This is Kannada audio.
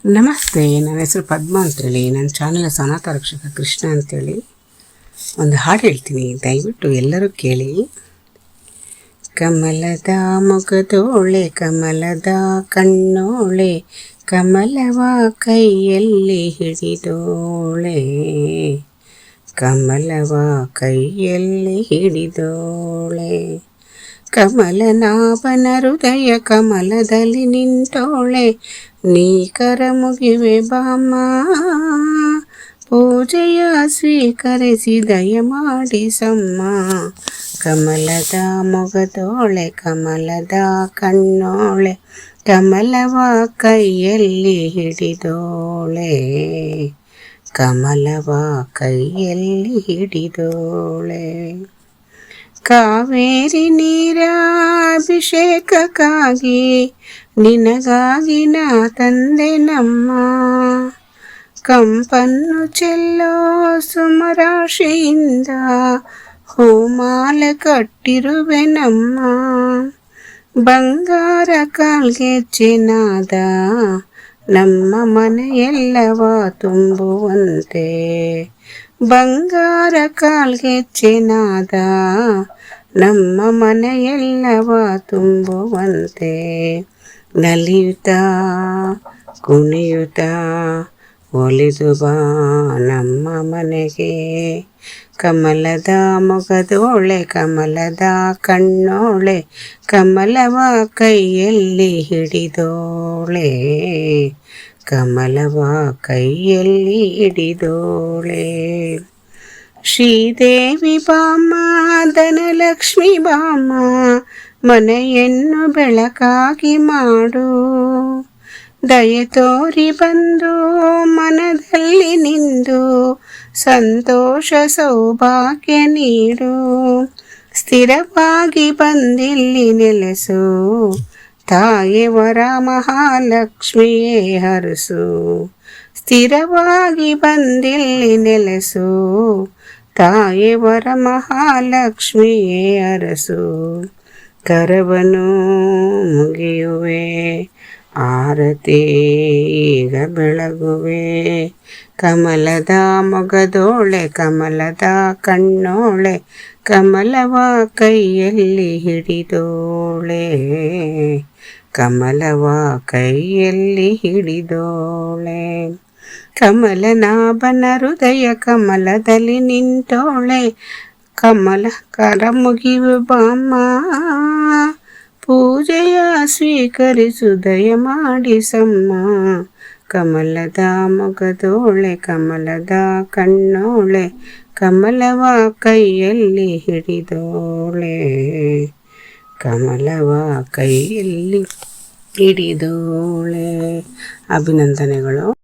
ನಮಸ್ತೆ, ನನ್ನ ಹೆಸರು ಪದ್ಮ ಅಂತೇಳಿ. ನನ್ನ ಚಾನೆಲ್ ಸನಾತ ರಕ್ಷಕ ಕೃಷ್ಣ ಅಂತೇಳಿ. ಒಂದು ಹಾಡು ಹೇಳ್ತೀನಿ, ದಯವಿಟ್ಟು ಎಲ್ಲರೂ ಕೇಳಿ. ಕಮಲದ ಮುಖದೋಳೆ, ಕಮಲದ ಕಣ್ಣೋಳೆ, ಕಮಲವ ಕೈಯಲ್ಲಿ ಹಿಡಿದೋಳೆ, ಕಮಲವ ಕೈಯಲ್ಲಿ ಹಿಡಿದೋಳೆ. ಕಮಲನಾಭನ ಹೃದಯ ಕಮಲದಲ್ಲಿ ನಿಂತೋಳೆ, ನೀ ಕರ ಮುಗಿವೆ ಬಾಮ, ಪೂಜೆಯ ಸ್ವೀಕರಿಸಿ ದಯ ಮಾಡಿಸಮ್ಮ. ಕಮಲದ ಮೊಗದೋಳೆ, ಕಮಲದ ಕಣ್ಣೋಳೆ, ಕಮಲವ ಕೈಯಲ್ಲಿ ಹಿಡಿದೋಳೆ, ಕಮಲವ ಕೈಯಲ್ಲಿ ಹಿಡಿದೋಳೆ. ಕಾವೇರಿ ನೀರ ಅಭಿಷೇಕಕ್ಕಾಗಿ ನಿನಗಾಗಿ ನಾ ತಂದೆ ನಮ್ಮ, ಕಂಪನ್ನು ಚೆಲ್ಲೋ ಸುಮರಾಶಿಯಿಂದ ಹೂಮಾಲ ಕಟ್ಟಿರುವೆ ನಮ್ಮ. ಬಂಗಾರ ಕಾಲ್ಗೆ ಚಿನ್ನದ ನಮ್ಮ ಮನೆಯೆಲ್ಲವ ತುಂಬುವಂತೆ, ಬಂಗಾರ ಕಾಲ್ಗೆ ಚಿನ್ನದ ನಮ್ಮ ಮನೆಯೆಲ್ಲವ ತುಂಬುವಂತೆ. ನಲಿಯುತ್ತಾ ಕುಣಿಯುತ್ತಾ ಒಲಿದು ಬಾ ನಮ್ಮ ಮನೆಗೆ. ಕಮಲದ ಮೊಗದೋಳೆ, ಕಮಲದ ಕಣ್ಣೋಳೆ, ಕಮಲವ ಕೈಯಲ್ಲಿ ಹಿಡಿದೋಳೆ, ಕಮಲವ ಕೈಯಲ್ಲಿ ಹಿಡಿದೋಳೆ. ಶ್ರೀದೇವಿ ಬಾಮ, ಧನಲಕ್ಷ್ಮಿ ಬಾಮ, ಮನೆಯನ್ನು ಬೆಳಕಾಗಿ ಮಾಡು. ದಯೆ ತೋರಿ ಬಂದು ಮನದಲ್ಲಿ ನಿಂದು ಸಂತೋಷ ಸೌಭಾಗ್ಯ ನೀಡು. ಸ್ಥಿರವಾಗಿ ಬಂದಿಲ್ಲಿ ನೆಲೆಸು, ತಾಯಿ ವರ ಮಹಾಲಕ್ಷ್ಮಿಯೇ ಹರಸು. ಸ್ಥಿರವಾಗಿ ಬಂದಿಲ್ಲಿ ನೆಲೆಸು, ತಾಯಿ ವರ ಮಹಾಲಕ್ಷ್ಮಿಯೇ ಅರಸು. ಕರವನು ಮುಗಿಯುವೆ, ಆರತಿ ಈಗ ಬೆಳಗುವೆ. ಕಮಲದ ಮೊಗದೋಳೆ, ಕಮಲದ ಕಣ್ಣೋಳೆ, ಕಮಲವ ಕೈಯಲ್ಲಿ ಹಿಡಿದೋಳೆ, ಕಮಲವ ಕೈಯಲ್ಲಿ ಹಿಡಿದೋಳೆ. ಕಮಲನಾಭನ ಹೃದಯ ಕಮಲದಲ್ಲಿ ನಿಂತೋಳೆ, ಕಮಲ ಕರ ಮುಗಿವು ಬಾಮ, ಪೂಜೆಯ ಸ್ವೀಕರಿಸು ದಯ ಮಾಡಿಸಮ್ಮ. ಕಮಲದ ಮೊಗದೋಳೆ, ಕಮಲದ ಕಣ್ಣೋಳೆ, ಕಮಲವ ಕೈಯಲ್ಲಿ ಹಿಡಿದೋಳೆ, ಕಮಲವ ಕೈಯಲ್ಲಿ ಹಿಡಿದೋಳೆ. ಅಭಿನಂದನೆಗಳು.